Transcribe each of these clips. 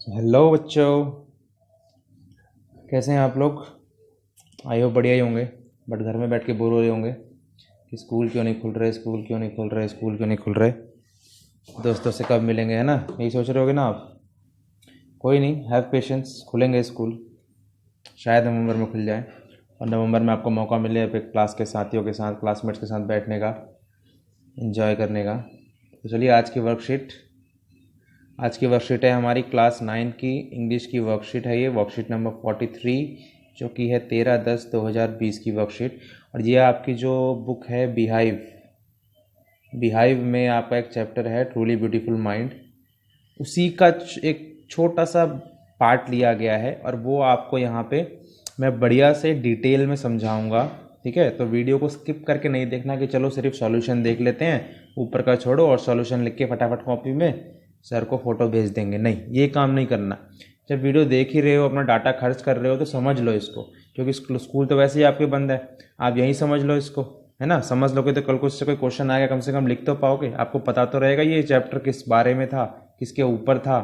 Hello बच्चों, कैसे हैं आप लोग। आई होप बढ़िया ही होंगे। बट घर में बैठ के बोर हो रहे होंगे कि स्कूल क्यों नहीं खुल रहे, स्कूल क्यों नहीं खुल रहे, स्कूल क्यों नहीं खुल रहे, दोस्तों से कब मिलेंगे, है ना। यही सोच रहे होगे ना आप। कोई नहीं, हैव पेशेंस, खुलेंगे स्कूल। शायद नवंबर में खुल जाए और नवंबर में आपको मौका मिले अपने क्लास के साथियों के साथ, क्लासमेट्स के साथ बैठने का, एंजॉय करने का। तो चलिए आज की वर्कशीट है हमारी क्लास 9 की इंग्लिश की वर्कशीट है। ये वर्कशीट नंबर 43 जो कि है 13/10/2020 की वर्कशीट। और ये आपकी जो बुक है बिहाइव में आपका एक चैप्टर है ट्रूली ब्यूटीफुल माइंड। उसी का एक छोटा सा पार्ट लिया गया है और वो आपको यहाँ पे मैं बढ़िया से डिटेल में समझाऊंगा। ठीक है, तो वीडियो को स्किप करके नहीं देखना कि चलो सिर्फ सॉल्यूशन देख लेते हैं, ऊपर का छोड़ो और सॉल्यूशन लिख के फटाफट कॉपी में सर को फ़ोटो भेज देंगे। नहीं, ये काम नहीं करना। जब वीडियो देख ही रहे हो, अपना डाटा खर्च कर रहे हो, तो समझ लो इसको, क्योंकि स्कूल तो वैसे ही आपके बंद है। आप यहीं समझ लो इसको, है ना। समझ लोगे तो कल को इससे कोई क्वेश्चन आएगा, कम से कम लिख तो पाओगे, आपको पता तो रहेगा ये चैप्टर किस बारे में था, किसके ऊपर था,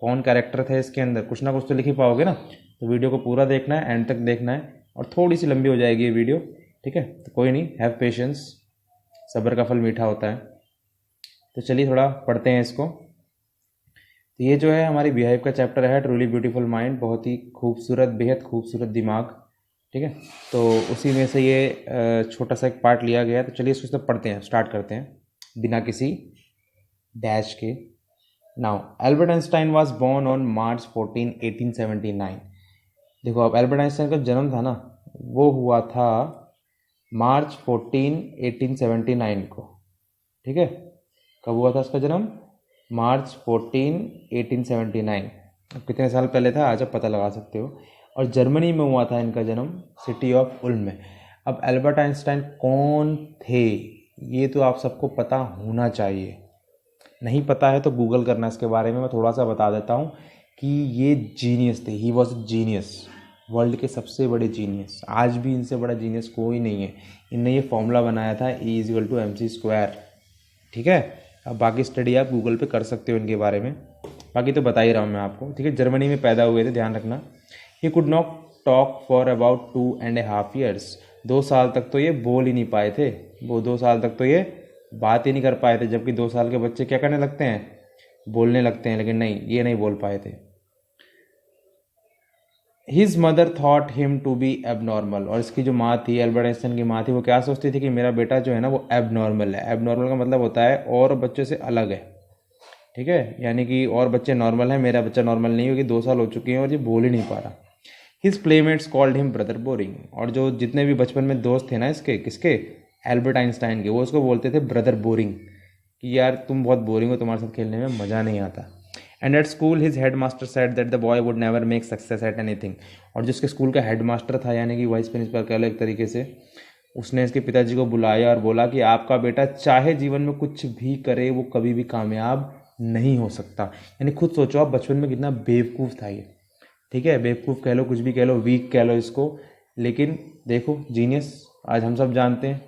कौन कैरेक्टर थे इसके अंदर, कुछ ना कुछ तो लिख ही पाओगे ना। तो वीडियो को पूरा देखना है, एंड तक देखना है, और थोड़ी सी लंबी हो जाएगी ये वीडियो। ठीक है, तो कोई नहीं, हैव पेशेंस, सब्र का फल मीठा होता है। तो चलिए थोड़ा पढ़ते हैं इसको। तो ये जो है हमारी बिहेव का चैप्टर है ट्रूली ब्यूटीफुल माइंड, बहुत ही खूबसूरत, बेहद खूबसूरत दिमाग। ठीक है, तो उसी में से ये छोटा सा एक पार्ट लिया गया है। तो चलिए इसको सब पढ़ते हैं, स्टार्ट करते हैं बिना किसी डैश के। Now Albert Einstein was born on March 14, 1879। देखो, अब एल्बर्ट आइंस्टाइन का जन्म था ना, वो हुआ था March 14, 1879 को। ठीक है, कब हुआ था उसका जन्म? March 14, 1879। अब कितने साल पहले था आज आप पता लगा सकते हो। और जर्मनी में हुआ था इनका जन्म, सिटी ऑफ उल्म में। अब एल्बर्ट आइंस्टाइन कौन थे, ये तो आप सबको पता होना चाहिए। नहीं पता है तो गूगल करना इसके बारे में। मैं थोड़ा सा बता देता हूँ कि ये जीनियस थे, ही वॉज जीनियस, वर्ल्ड के सबसे बड़े जीनियस। आज भी इनसे बड़ा जीनियस कोई नहीं है। इनने ये फॉर्मूला बनाया था E=mc²। ठीक है, अब बाकी स्टडी आप गूगल पे कर सकते हो इनके बारे में, बाकी तो बता ही रहा हूँ मैं आपको। ठीक है, जर्मनी में पैदा हुए थे, ध्यान रखना। He could not talk for about 2.5 years। 2 साल तक तो ये बोल ही नहीं पाए थे। वो 2 साल तक तो ये बात ही नहीं कर पाए थे, जबकि 2 साल के बच्चे क्या करने लगते हैं, बोलने लगते हैं। लेकिन नहीं, ये नहीं बोल पाए थे। His mother thought him to be abnormal. और इसकी जो माँ थी, एल्बर्ट आइंस्टाइन की माँ थी, वो क्या सोचती थी कि मेरा बेटा जो है ना वो एबनॉर्मल है। एबनॉर्मल का मतलब होता है और बच्चों से अलग है। ठीक है, यानी कि और बच्चे नॉर्मल हैं, मेरा बच्चा नॉर्मल नहीं, क्योंकि 2 साल हो चुके हैं और ये बोल ही नहीं पा रहा। His playmates called him brother boring. और जो जितने भी बचपन में दोस्त थे ना इसके, किसके, एल्बर्ट आइंस्टाइन के, वो उसको बोलते थे ब्रदर बोरिंग, कि यार तुम बहुत बोरिंग हो, तुम्हारे साथ खेलने में मज़ा नहीं आता। And at school his head master said that the boy would never make success at anything. और जिसके स्कूल का हेड मास्टर था, यानी कि वाइस प्रिंसिपल कह लो एक तरीके से, उसने इसके पिताजी को बुलाया और बोला कि आपका बेटा चाहे जीवन में कुछ भी करे, वो कभी भी कामयाब नहीं हो सकता। यानी खुद सोचो आप, बचपन में कितना बेवकूफ़ था ये। ठीक है, बेवकूफ़ कह लो, कुछ भी कह लो, वीक कह लो इसको, लेकिन देखो जीनियस। आज हम सब जानते हैं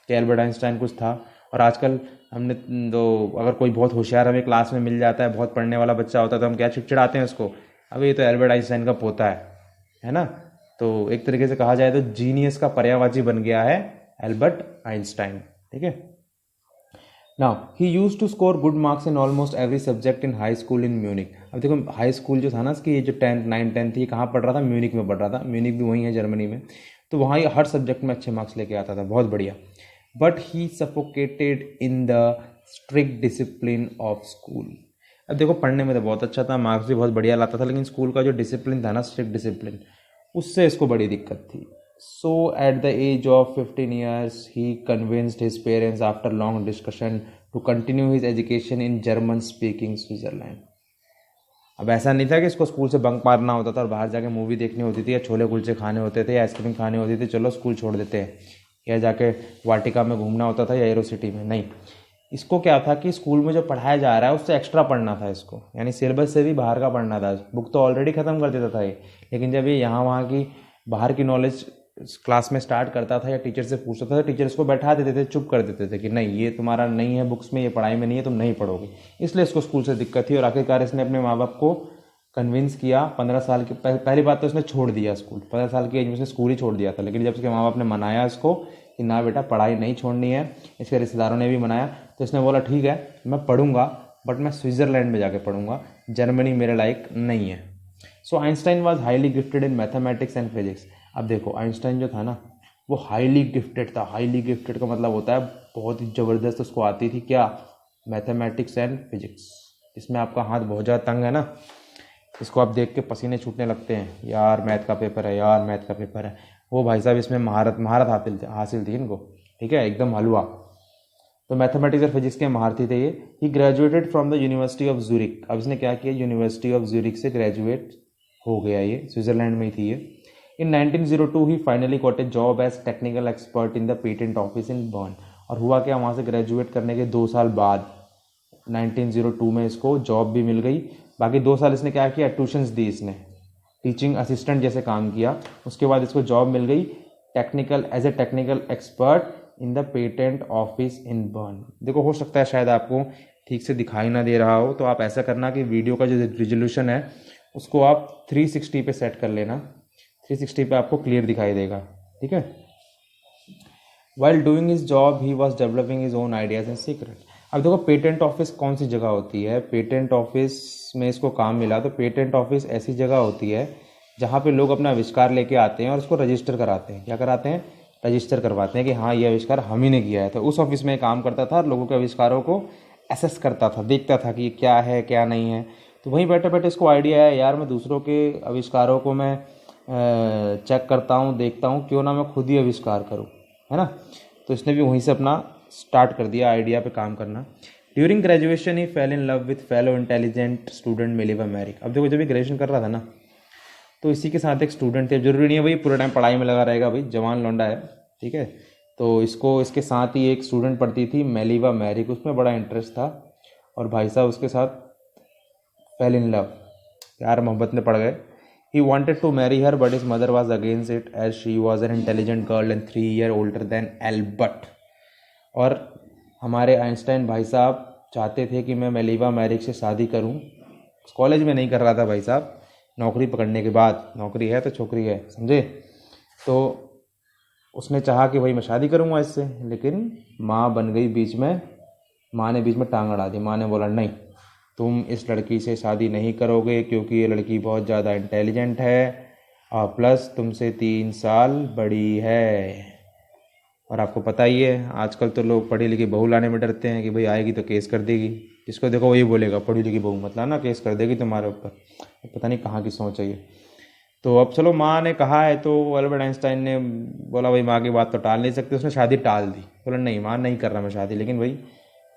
कि एल्बर्ट आइंस्टाइन कुछ था। और आजकल हमने तो, अगर कोई बहुत होशियार हमें क्लास में मिल जाता है, बहुत पढ़ने वाला बच्चा होता है, तो हम क्या चिड़चिड़ाते हैं उसको, अब ये तो एल्बर्ट आइंस्टाइन का पोता है ना। तो एक तरीके से कहा जाए तो जीनियस का पर्यायवाची बन गया है एल्बर्ट आइंस्टाइन। ठीक है, now he use to score good marks in almost every subject in high school in Munich. अब देखो, हाई स्कूल जो था ना इसकी, ये जो 10th 9th 10th ये कहाँ पढ़ रहा था, म्यूनिक में पढ़ रहा था। म्यूनिक भी वहीं है जर्मनी में। तो वहाँ ये हर सब्जेक्ट में अच्छे मार्क्स लेके आता था, बहुत बढ़िया। But he suffocated in the strict discipline of school. अब देखो, पढ़ने में तो बहुत अच्छा था, मार्क्स भी बहुत बढ़िया लाता था, लेकिन स्कूल का जो डिसिप्लिन था ना, स्ट्रिक्ट डिसिप्लिन, उससे इसको बड़ी दिक्कत थी। So at the age of 15 years, he convinced his parents after long discussion to continue his education in German-speaking Switzerland। अब ऐसा नहीं था कि इसको स्कूल से बंक मारना होता था और बाहर जाके मूवी देखनी होती थी, या छोले कुलचे खाने होते थे, या आइसक्रीम खानी होती थी, चलो स्कूल छोड़ देते हैं, या जाके वाटिका में घूमना होता था, या एरो सिटी में। नहीं, इसको क्या था कि स्कूल में जो पढ़ाया जा रहा है उससे एक्स्ट्रा पढ़ना था इसको, यानी सिलेबस से भी बाहर का पढ़ना था। बुक तो ऑलरेडी ख़त्म कर देता था ये, लेकिन जब ये यहाँ वहाँ की बाहर की नॉलेज क्लास में स्टार्ट करता था या टीचर से पूछता था, तो टीचर इसको बैठा देते थे, चुप कर देते थे कि नहीं, ये तुम्हारा नहीं है बुक्स में, ये पढ़ाई में नहीं है, तुम नहीं पढ़ोगे। इसलिए इसको स्कूल से दिक्कत थी और आखिरकार इसने अपने माँ बाप को कन्विंस किया 15 साल के पहली बात तो उसने छोड़ दिया स्कूल, 15 साल की एज में उसने स्कूल ही छोड़ दिया था। लेकिन जब उसके माँ बाप ने मनाया इसको कि ना बेटा पढ़ाई नहीं छोड़नी है, इसके रिश्तेदारों ने भी मनाया, तो इसने बोला ठीक है मैं पढ़ूंगा, बट मैं स्विट्ज़रलैंड में जाके पढ़ूंगा, जर्मनी मेरे लायक नहीं है। So Einstein was highly gifted in mathematics and physics. अब देखो आइंस्टाइन जो था ना वो हाईली गिफ्टेड था। हाईली गिफ्टेड का मतलब होता है बहुत ही ज़बरदस्त उसको आती थी क्या, मैथमेटिक्स एंड फिजिक्स। इसमें आपका हाथ बहुत ज़्यादा तंग है ना, इसको आप देख के पसीने छूटने लगते हैं, यार मैथ का पेपर है, यार मैथ का पेपर है। वो भाई साहब इसमें महारत महारत हासिल थी इनको, ठीक है, एकदम हलवा। तो मैथमेटिक्स और फिजिक्स के महारथी थे ये। He graduated from the university of Zurich. अब इसने क्या किया, यूनिवर्सिटी ऑफ ज्यूरिक से ग्रेजुएट हो गया, ये स्विट्जरलैंड में ही थी ये। In 1902 he finally got a job as technical expert in the patent office in Bern. और हुआ क्या, वहाँ से ग्रेजुएट करने के 2 साल बाद 1902 में इसको जॉब भी मिल गई। बाकी 2 साल इसने क्या किया, ट्यूशन्स दी इसने, टीचिंग असिस्टेंट जैसे काम किया। उसके बाद इसको जॉब मिल गई technical as a technical expert in the patent office in Bern. देखो हो सकता है शायद आपको ठीक से दिखाई ना दे रहा हो, तो आप ऐसा करना कि वीडियो का जो रिजोल्यूशन है उसको आप 360 पे सेट कर लेना, 360 पे आपको क्लियर दिखाई देगा, ठीक है। While doing his job he was developing his own ideas in secret. अब देखो पेटेंट ऑफिस कौन सी जगह होती है, पेटेंट ऑफिस में इसको काम मिला, तो पेटेंट ऑफिस ऐसी जगह होती है जहाँ पे लोग अपना आविष्कार लेके आते हैं और उसको रजिस्टर कराते हैं। क्या कराते हैं, रजिस्टर करवाते हैं कि हाँ ये आविष्कार हम ही ने किया है। तो उस ऑफिस में काम करता था और लोगों के आविष्कारों को एसेस करता था, देखता था कि ये क्या है क्या नहीं है। तो वहीं बैठे बैठे इसको आइडिया है, यार मैं दूसरों के आविष्कारों को मैं चेक करता हूँ, देखता हूँ, क्यों ना मैं खुद ही आविष्कार करूँ, है ना। तो इसने भी वहीं से अपना स्टार्ट कर दिया आइडिया पे काम करना। During graduation he fell in love with fellow intelligent student Mileva Maric. अब देखो जब ये ग्रेजुएशन कर रहा था ना तो इसी के साथ एक स्टूडेंट थे, जरूरी नहीं है भाई पूरा टाइम पढ़ाई में लगा रहेगा, भाई जवान लौंडा है, ठीक है। तो इसको इसके साथ ही एक स्टूडेंट पढ़ती थी मेलिवा मैरिक, उसमें बड़ा इंटरेस्ट था और भाई साहब उसके साथ फेल इन लव, प्यार मोहब्बत में पड़ गए। He wanted to marry her but his mother was against it as she was an intelligent girl and 3 years older than Albert। और हमारे आइंस्टाइन भाई साहब चाहते थे कि मैं मेलिवा मैरिक से शादी करूं। कॉलेज में नहीं कर रहा था भाई साहब, नौकरी पकड़ने के बाद, नौकरी है तो छोकरी है, समझे। तो उसने चाहा कि भाई मैं शादी करूंगा इससे, लेकिन माँ बन गई बीच में, माँ ने बीच में टांग अड़ा दी। माँ ने बोला नहीं तुम इस लड़की से शादी नहीं करोगे क्योंकि ये लड़की बहुत ज़्यादा इंटेलिजेंट है और प्लस तुमसे 3 साल बड़ी है। और आपको पता ही है आजकल तो लोग पढ़ी लिखी बहू लाने में डरते हैं कि भाई आएगी तो केस कर देगी, जिसको देखो वही बोलेगा पढ़ी लिखी बहू मत लाना, केस कर देगी तुम्हारे ऊपर। पता नहीं कहाँ की सोच है ये। तो अब चलो माँ ने कहा है तो अल्बर्ट आइंस्टाइन ने बोला भाई माँ की बात तो टाल नहीं सकते, उसने शादी टाल दी, बोला नहीं माँ नहीं कर रहा मैं शादी, लेकिन भाई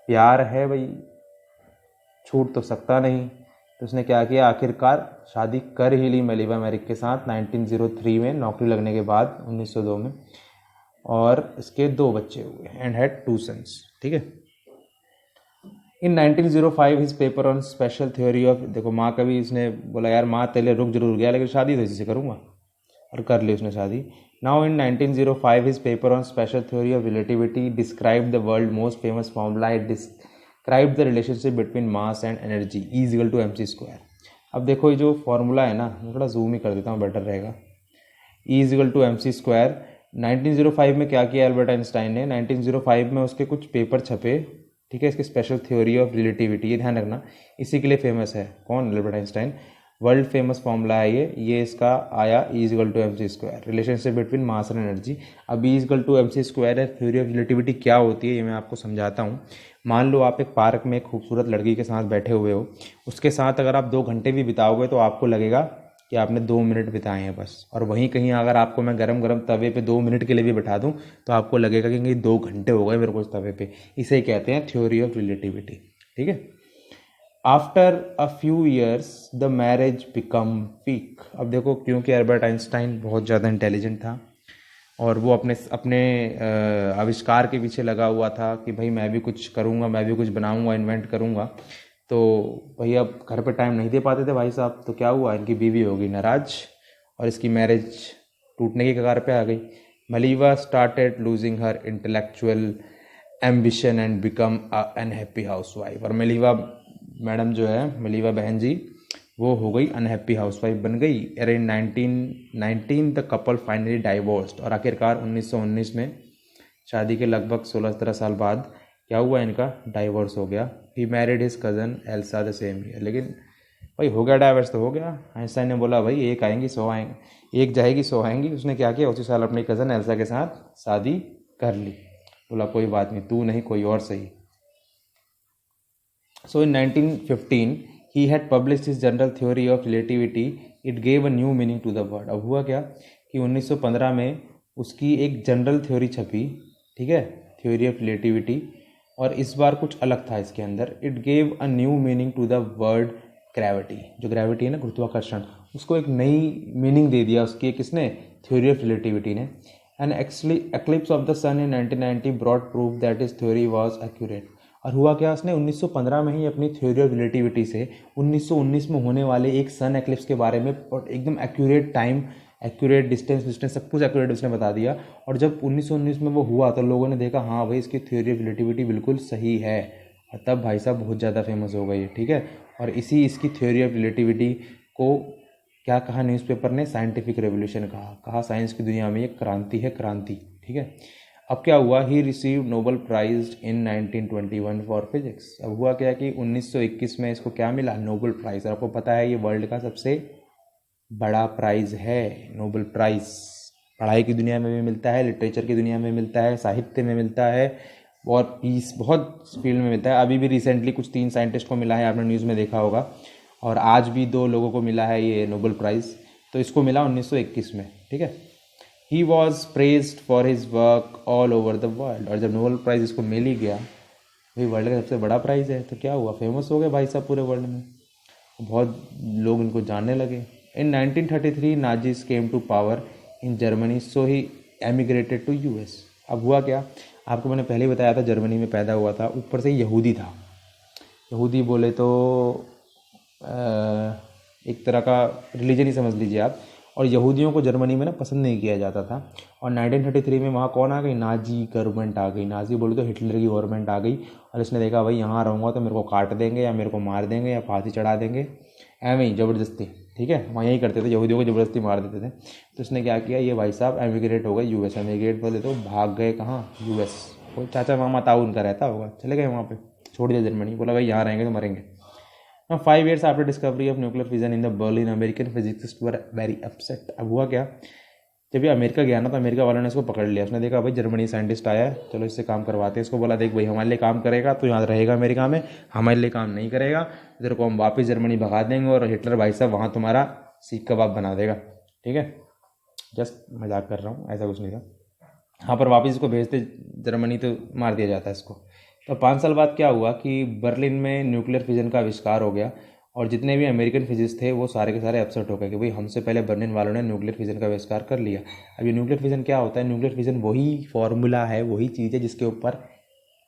प्यार है भाई, छूट तो सकता नहीं। तो उसने क्या किया, आखिरकार शादी कर ही ली मेलिवा मैरिक के साथ 1903 में, नौकरी लगने के बाद 1902 में, और इसके 2 बच्चे हुए एंड हैड 2 सन्स, ठीक है। इन 1905 his paper on special theory of, देखो माँ कभी इसने बोला यार माँ तेरे रुक जरूर गया लेकिन शादी तो इसी से करूँगा, और कर ली उसने शादी। Now in 1905 his paper on special theory of relativity describe the world most famous formula, it describe the relationship between mass and energy is equal to mc square. अब देखो ये जो फॉर्मूला है ना, मैं थोड़ा जूम ही कर देता हूँ, बेटर रहेगा। E is equal to mc square. 1905 में क्या किया एल्बर्ट आइंस्टाइन ने, 1905 में उसके कुछ पेपर छपे, ठीक है, इसकी स्पेशल थ्योरी ऑफ रिलेटिविटी, ये ध्यान रखना, इसी के लिए फेमस है। कौन, Albert Einstein. World famous formula है ये इसका आया E is equal to mc square, relationship between mass and energy. अब E is equal to mc square है, थ्योरी ऑफ रिलेटिविटी क्या होती है ये मैं आपको समझाता हूँ। मान लो आप एक पार्क में एक खूबसूरत लड़की के साथ बैठे हुए हो, उसके साथ अगर आप 2 घंटे भी बिताओगे तो आपको लगेगा कि आपने 2 मिनट बिताए हैं बस। और वहीं कहीं अगर आपको मैं गरम गरम तवे पे 2 मिनट के लिए भी बैठा दूं तो आपको लगेगा कि कहीं 2 घंटे हो गए मेरे को इस तवे पे। इसे ही कहते हैं थ्योरी ऑफ रिलेटिविटी, ठीक है। After a few years the marriage become weak. अब देखो क्योंकि अल्बर्ट आइंस्टाइन बहुत ज़्यादा इंटेलिजेंट था और वो अपने आविष्कार के पीछे लगा हुआ था कि भाई मैं भी कुछ करूँगा, मैं भी कुछ बनाऊँगा, इन्वेंट करूँगा। तो भाई अब घर पे टाइम नहीं दे पाते थे भाई साहब, तो क्या हुआ, इनकी बीवी हो गई नाराज और इसकी मैरिज टूटने की कगार पे आ गई। Mileva started losing her intellectual ambition and become a unhappy housewife. और मेलिवा मैडम जो है, मेलिवा बहन जी, वो हो गई अनहैप्पी हाउसवाइफ बन गई। Around 1919 the couple finally divorced, और आखिरकार 1919 में शादी के लगभग 16-17 साल बाद क्या हुआ, इनका डाइवोर्स हो गया। He married his cousin Elsa the same year. लेकिन भाई हो गया डाइवोर्स तो हो गया। आइंस्टाइन ने बोला भाई एक आएंगी 100 आएंगे, एक जाएगी 100 आएंगी। उसने क्या किया, उसी साल अपनी कज़न एल्सा के साथ शादी कर ली। बोला कोई बात नहीं, तू नहीं कोई और सही। So in 1915 he had published his general theory of relativity. It gave a new meaning to the word. अब हुआ क्या कि 1915 में उसकी एक जनरल थ्योरी छपी, ठीक है, थ्योरी ऑफ रिलेटिविटी, और इस बार कुछ अलग था इसके अंदर। It gave a new meaning to the word gravity. जो ग्रेविटी है ना, गुरुत्वाकर्षण, उसको एक नई मीनिंग दे दिया उसकी किसने, थ्योरी ऑफ रिलेटिविटी ने। And actually eclipse of the sun in 1990 brought proof that his theory was accurate. और हुआ क्या, उसने 1915 में ही अपनी थ्योरी ऑफ रिलेटिविटी से 1919 में होने वाले एक सन एक्लिप्स के बारे में और एकदम एक्यूरेट टाइम, एक्यूरेट डिस्टेंस सब कुछ एक्यूरेट उसने बता दिया। और जब 1919 में वो हुआ तो लोगों ने देखा हाँ भाई इसकी थ्योरी ऑफ रिलेटिविटी बिल्कुल सही है, और तब भाई साहब बहुत ज़्यादा फेमस हो गई है, ठीक है। और इसकी थ्योरी ऑफ रिलेटिविटी को क्या कहा न्यूज़पेपर ने, साइंटिफिक रेवोल्यूशन कहा साइंस की दुनिया में ये क्रांति है, क्रांति, ठीक है। अब क्या हुआ, he receive Nobel prize in 1921 for physics. अब हुआ क्या कि 1921 में इसको क्या मिला, नोबेल प्राइज़। और आपको पता है ये वर्ल्ड का सबसे बड़ा प्राइज़ है नोबेल प्राइज़। पढ़ाई की दुनिया में भी मिलता है, लिटरेचर की दुनिया में मिलता है, साहित्य में मिलता है, और पीस बहुत फील्ड में मिलता है। अभी भी रिसेंटली कुछ 3 साइंटिस्ट को मिला है, आपने न्यूज़ में देखा होगा, और आज भी 2 लोगों को मिला है ये नोबेल प्राइज़। तो इसको मिला 1921 में, ठीक है। He was praised for his work all over the world. और जब नोबेल प्राइज़ इसको मिल ही गया, भाई वर्ल्ड का सबसे बड़ा प्राइज़ है, तो क्या हुआ, फेमस हो गए भाई साहब पूरे वर्ल्ड में, बहुत लोग इनको जानने लगे। In 1933 Nazis came to power in Germany, so he emigrated to US. अब हुआ क्या, आपको मैंने पहले ही बताया था, जर्मनी में पैदा हुआ था, ऊपर से यहूदी था। यहूदी बोले तो एक तरह का रिलीजन ही समझ लीजिए आप। और यहूदियों को जर्मनी में ना पसंद नहीं किया जाता था। और 1933 में वहाँ कौन आ गई, नाजी गवर्नमेंट आ गई। नाजी बोले तो हिटलर की गवर्नमेंट आ गई। और इसने देखा भाई यहाँ रहूँगा तो मेरे को काट देंगे या मेरे को मार देंगे या फांसी चढ़ा देंगे, एवं ही ज़बरदस्ती, ठीक है। वहाँ यही करते थे, यहूदियों को ज़बरदस्ती मार देते थे। तो इसने क्या किया, ये भाई साहब एमिग्रेट हो गए यूएस। एमिग्रेट बोले तो भाग गए कहाँ, यूएस। कोई चाचा मामा ताऊ उनका रहता होगा, चले गए वहाँ पे, छोड़ दिया जर्मनी, बोला भाई यहाँ रहेंगे तो मरेंगे। Now 5 years after discovery of nuclear fission in the Berlin, American physicists were very upset. अब हुआ क्या, जब ये अमेरिका गया ना तो अमेरिका वालों ने इसको पकड़ लिया। उसने देखा भाई जर्मनी साइंटिस्ट आया है, चलो इससे काम करवाते हैं। इसको बोला देख भाई हमारे लिए काम करेगा तो यहाँ रहेगा अमेरिका में, हमारे लिए काम नहीं करेगा इधर को हम वापस जर्मनी भगा देंगे, और हिटलर भाई साहब वहाँ तुम्हारा सीख कबाब बना देगा, ठीक है। जस्ट मजाक कर रहा हूँ, ऐसा कुछ नहीं था। हाँ पर वापस इसको भेजते जर्मनी तो मार दिया जाता है इसको। तो 5 साल बाद क्या हुआ कि बर्लिन में न्यूक्लियर फिजन का आविष्कार हो गया, और जितने भी अमेरिकन फिजिस्ट थे वो सारे के सारे अपसेट हो गए कि भाई हमसे पहले बर्लिन वालों ने न्यूक्लियर फिजन का आविष्कार कर लिया। अब ये न्यूक्लियर फिजन क्या होता है, न्यूक्लियर फिजन वही फॉर्मूला है, वही चीज़ है जिसके ऊपर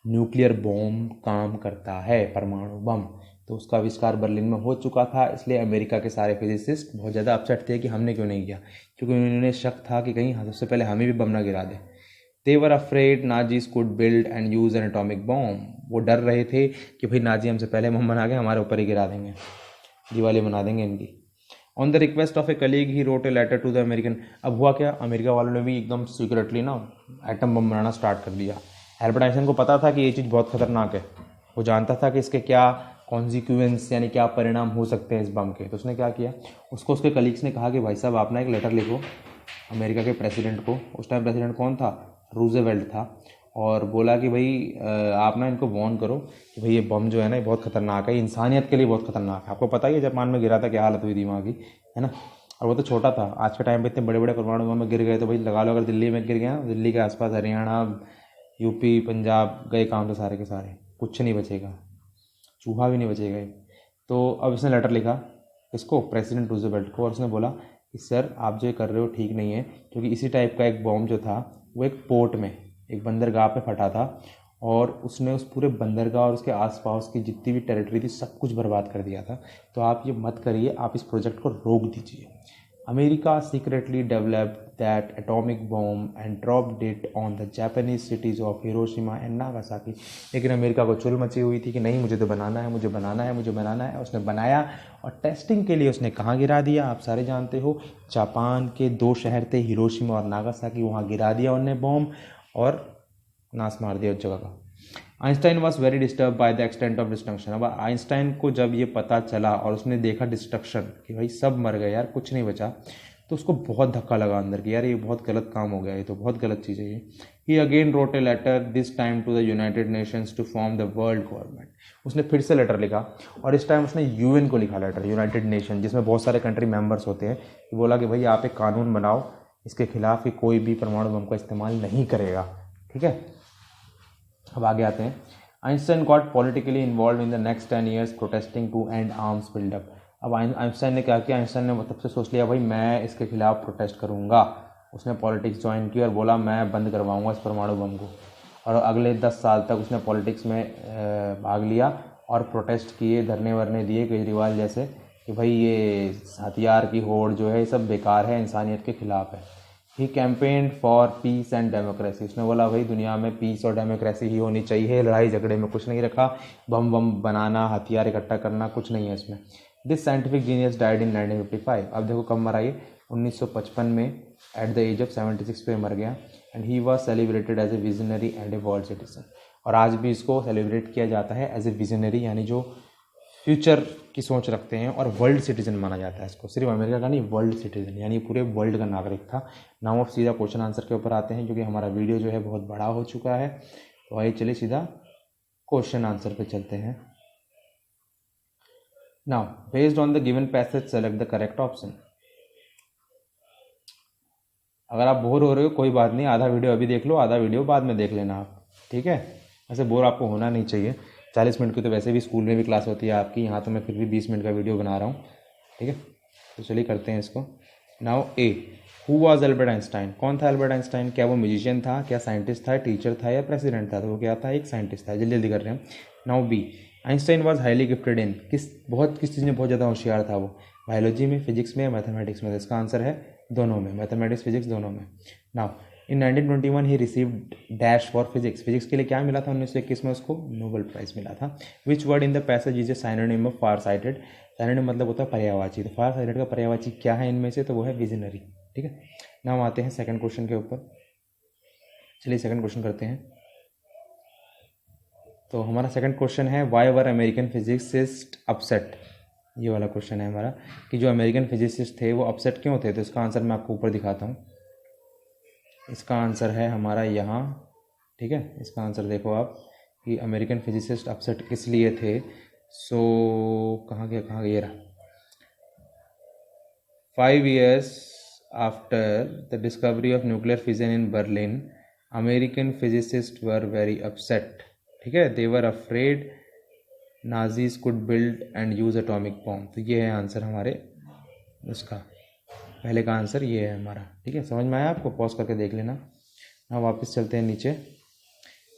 न्यूक्लियर बॉम्ब काम करता है, परमाणु बम। तो उसका आविष्कार बर्लिन में हो चुका था, इसलिए अमेरिका के सारे फिजिसिस्ट बहुत ज़्यादा अपसेट थे कि हमने क्यों नहीं किया, क्योंकि उन्होंने शक था कि कहीं सबसे पहले हमें भी बम ना गिरा दे। They were afraid Nazis could build and use an atomic bomb. वो डर रहे थे कि भाई नाजी हमसे पहले बम बना के हमारे ऊपर ही गिरा देंगे, दिवाली बना देंगे इनकी। On the request of a colleague he wrote a letter to the American. अब हुआ क्या, अमेरिका वालों ने भी एकदम सीक्रेटली ना एटम बम बनाना स्टार्ट कर दिया। एल्बर्ट आइंस्टाइन को पता था कि ये चीज़ बहुत खतरनाक है, वो जानता था कि इसके क्या कॉन्सिक्वेंस यानी क्या परिणाम हो सकते हैं इस बम के। तो उसने क्या किया, उसको उसके कलीग्स ने कहा कि भाई साहब आप ना एक लेटर लिखो अमेरिका के प्रेसिडेंट को। उस टाइम प्रेसिडेंट कौन था, रूजवेल्ट था। और बोला कि भाई आप ना इनको वार्न करो कि भाई ये बम जो है ना ये बहुत खतरनाक है, इंसानियत के लिए बहुत खतरनाक है। आपको पता ही है जापान में गिरा था क्या हालत हुई थी वहाँ की, है ना। और वो तो छोटा था, आज के टाइम पे इतने बड़े बड़े परमाणु बम में गिर गए तो भाई लगा लो अगर दिल्ली में गिर गया, दिल्ली के आसपास हरियाणा, यूपी, पंजाब गए काम तो सारे के सारे, कुछ नहीं बचेगा, चूहा भी नहीं बचेगा। तो अब इसने लेटर लिखा इसको प्रेसिडेंट रूजवेल्ट को, और उसने बोला कि सर आप जो कर रहे हो ठीक नहीं है, क्योंकि इसी टाइप का एक बॉम्ब जो था वो एक पोर्ट में, एक बंदरगाह पे फटा था, और उसने उस पूरे बंदरगाह और उसके आसपास की जितनी भी टेरिटरी थी सब कुछ बर्बाद कर दिया था। तो आप ये मत करिए, आप इस प्रोजेक्ट को रोक दीजिए। America secretly developed that atomic bomb and dropped it on the Japanese cities of Hiroshima and Nagasaki. लेकिन अमेरिका को चुल मची हुई थी कि नहीं, मुझे तो बनाना है, मुझे बनाना है, मुझे बनाना है. उसने बनाया और टेस्टिंग के लिए उसने कहाँ गिरा दिया, आप सारे जानते हो. जापान के 2 शहर थे, हिरोशिमा और नागासाकी, वहाँ गिरा दिया उन्होंने बॉम्ब और नाश मार दिया उस जगह का. Einstein was very disturb by the extent of destruction. अब आइंस्टाइन को जब ये पता चला और उसने देखा डिस्ट्रक्शन कि भाई सब मर गए यार, कुछ नहीं बचा, तो उसको बहुत धक्का लगा अंदर कि यार ये बहुत गलत काम हो गया, ये तो बहुत गलत चीज़ है ये. He again wrote a letter, this time to the United Nations to form the world government. उसने फिर से लेटर लिखा और इस टाइम उसने यूएन को लिखा लेटर, यूनाइटेड नेशन, जिसमें बहुत सारे कंट्री मेंबर्स होते हैं. बोला कि भाई आप एक कानून बनाओ इसके खिलाफ कि कोई भी परमाणु बम का इस्तेमाल नहीं करेगा. ठीक है, अब आगे आते हैं. Einstein got politically involved in the next 10 years protesting to end arms buildup. अब आइंस्टाइन ने क्या किया, आइंस्टाइन ने तब से सोच लिया भाई मैं इसके खिलाफ प्रोटेस्ट करूँगा. उसने पॉलिटिक्स ज्वाइन की और बोला मैं बंद करवाऊँगा इस परमाणु बम को. और अगले 10 साल तक उसने पॉलिटिक्स में भाग लिया और प्रोटेस्ट किए, धरने वरने दिए केजरीवाल जैसे कि भाई ये हथियार की होड़ जो है ये सब बेकार है, इंसानियत के खिलाफ है. He campaigned for peace and democracy. उसने बोला भाई दुनिया में पीस और डेमोक्रेसी ही होनी चाहिए, लड़ाई झगड़े में कुछ नहीं रखा, बम बम बनाना, हथियार इकट्ठा करना कुछ नहीं है इसमें. This scientific genius died in 1955. अब देखो कब मरा ये, 1955 में एट द एज ऑफ 76 पे मर गया. And he was celebrated as a visionary and a world citizen. और आज भी इसको सेलिब्रेट किया जाता है एज ए विजनरी, यानी जो फ्यूचर की सोच रखते हैं, और वर्ल्ड सिटीजन माना जाता है इसको. सिर्फ अमेरिका का नहीं, वर्ल्ड सिटीजन, यानी पूरे वर्ल्ड का नागरिक था. नाउ अब सीधा क्वेश्चन आंसर के ऊपर आते हैं, क्योंकि हमारा वीडियो जो है बहुत बड़ा हो चुका है. तो आइए चलिए सीधा क्वेश्चन आंसर पे चलते हैं. Now based on the given passage select the correct option. अगर आप बोर हो रहे हो कोई बात नहीं, आधा वीडियो अभी देख लो, आधा वीडियो बाद में देख लेना आप. ठीक है, ऐसे बोर आपको होना नहीं चाहिए. 40 मिनट की तो वैसे भी स्कूल में भी क्लास होती है आपकी, यहाँ तो मैं फिर भी 20 मिनट का वीडियो बना रहा हूँ. ठीक है, तो चलिए करते हैं इसको. Now A, who was Albert Einstein. कौन था एल्बर्ट आइंस्टाइन? क्या वो म्यूजिशियन था, क्या साइंटिस्ट था, टीचर था या प्रेसिडेंट था? तो वो क्या था, एक साइंटिस्ट था. जल्दी जल्दी कर रहे हैं. Now B, Einstein was highly gifted in, किस चीज़ में बहुत ज़्यादा होशियार था वो? बायोलॉजी में, फिजिक्स में या मैथमेटिक्स में? तो इसका आंसर है दोनों में, मैथमेटिक्स फिजिक्स दोनों में. Now in 1921 he received dash for physics. Physics के लिए क्या मिला था 1921 में उसको? नोबेल प्राइज़ मिला था. Which word in the passage is a synonym of far sighted. Synonym मतलब होता है पर्यायवाची. तो फार साइटेड का पर्यायवाची क्या है इनमें से? तो वो है विजनरी. ठीक है, नाउ आते हैं सेकंड क्वेश्चन के ऊपर. चलिए सेकंड क्वेश्चन करते हैं. तो हमारा सेकंड क्वेश्चन है, why were American physicist upset. ये वाला क्वेश्चन है हमारा कि जो अमेरिकन फिजिसिस्ट थे वो अपसेट क्यों थे. तो इसका आंसर मैं आपको ऊपर दिखाता हूँ. इसका आंसर है हमारा यहाँ. ठीक है, इसका आंसर देखो आप कि अमेरिकन फिजिसिस्ट अपसेट किस लिए थे. सो कहाँ गया ये रहा. 5 years after the discovery of nuclear fission in Berlin, American physicists were very upset. ठीक है, they were afraid Nazis could build and use atomic bomb. तो ये है आंसर हमारे उसका, पहले का आंसर ये है हमारा. ठीक है, समझ में आया आपको? पॉज करके देख लेना. अब वापस चलते हैं नीचे.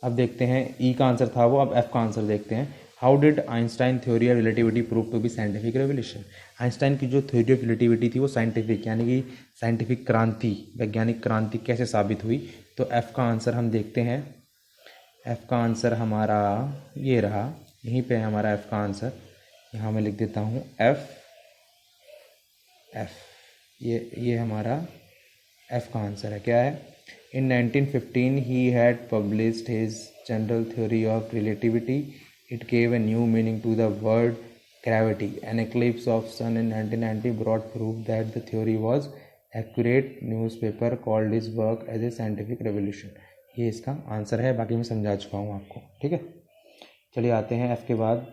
अब देखते हैं ई का आंसर था वो, अब एफ का आंसर देखते हैं. How did Einstein theory of relativity prove to be scientific revolution. Einstein की जो थ्योरी ऑफ रिलेटिविटी थी वो साइंटिफिक, यानी कि साइंटिफिक क्रांति, वैज्ञानिक क्रांति कैसे साबित हुई. तो एफ का आंसर हम देखते हैं. एफ का आंसर हमारा ये रहा, यहीं पे है हमारा एफ का आंसर. यहाँ मैं लिख देता हूँ एफ. ये हमारा एफ का आंसर है. क्या है? In 1915 he had published his general theory of relativity. It gave a new meaning to the word gravity. An eclipse of sun in 1990 brought proof that the theory was accurate. Newspaper called his work as a scientific revolution. ये इसका answer है, बाकी मैं समझा चुका हूँ आपको. ठीक है, चलिए आते हैं एफ के बाद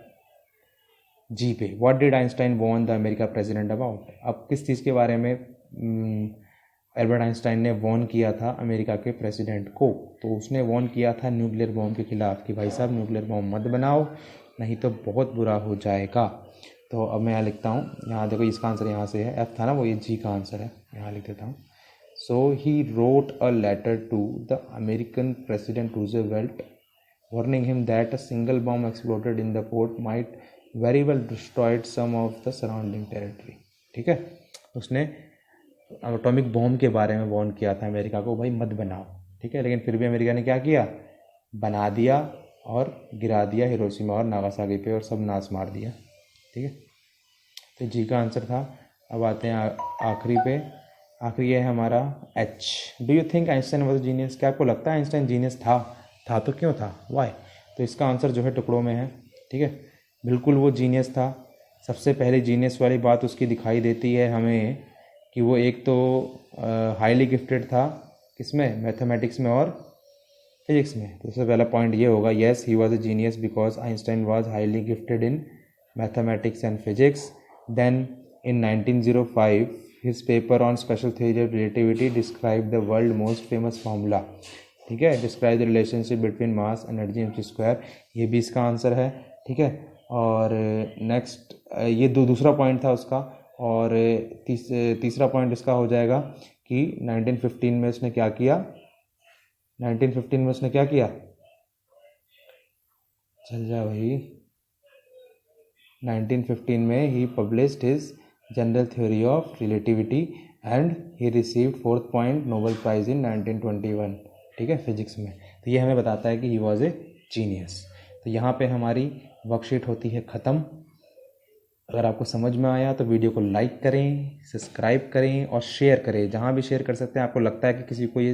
जी पे. What did Einstein warn the America president about. अब किस चीज़ के बारे में एल्बर्ट आइंस्टाइन ने वॉर्न किया था अमेरिका के प्रेसिडेंट को? तो उसने वॉर्न किया था न्यूक्लियर बॉम्ब के खिलाफ कि भाई साहब न्यूक्लियर बॉम्ब मत बनाओ, नहीं तो बहुत बुरा हो जाएगा. तो अब मैं यहाँ लिखता हूँ, यहाँ देखो इसका आंसर यहाँ से है, एफ था ना वो, ये जी का आंसर है, यहाँ लिख देता हूँ. So he wrote a letter to the American president Roosevelt warning him that a single bomb exploded in the port might very well destroyed some of the surrounding territory. ठीक है, उसने एटॉमिक बॉम्ब के बारे में warn किया था America को, भाई मत बनाओ, ठीक है। लेकिन फिर भी अमेरिका ने क्या किया, बना दिया और गिरा दिया हिरोशिमा और नागासाकी पे, और सब नाश मार दिया, ठीक है। तो जी का आंसर था। अब आते हैं आखिरी पे। आखिरी है हमारा H. Do you think Einstein was genius? क्या आपको लगता है आइंस्टाइन जीनियस था तो क्यों था, वाई? तो इसका आंसर जो है टुकड़ों में है, ठीक है। बिल्कुल वो जीनियस था। सबसे पहले जीनियस वाली बात उसकी दिखाई देती है हमें कि वो एक तो हाईली गिफ्टेड था, किसमें, मैथमेटिक्स में और फिजिक्स में। तो सबसे पहला पॉइंट ये होगा, yes he was a genius because Einstein was highly gifted in mathematics and physics. Then in 1905 his paper on special theory of relativity described the world most famous formula, ठीक है, describe the relationship between mass energy and square, ये भी इसका answer है, ठीक है। और next ये दूसरा पॉइंट था उसका। और तीसरा पॉइंट इसका हो जाएगा कि 1915 में उसने क्या किया, 1915 में उसने क्या किया, चल जा भाई, 1915 में he published his general theory of relativity and he received 4th point Nobel prize in 1921, ठीक है, फिजिक्स में। तो ये हमें बताता है कि ही वॉज ए जीनियस। तो यहाँ पे हमारी वर्कशीट होती है ख़त्म। अगर आपको समझ में आया तो वीडियो को लाइक करें, सब्सक्राइब करें और शेयर करें, जहाँ भी शेयर कर सकते हैं। आपको लगता है कि किसी को ये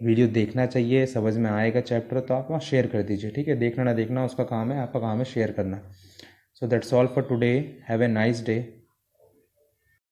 वीडियो देखना चाहिए, समझ में आएगा चैप्टर, तो आप वहाँ शेयर कर दीजिए, ठीक है। देखना ना देखना उसका काम है, आपका काम है शेयर करना। So that's all for today. Have a nice day.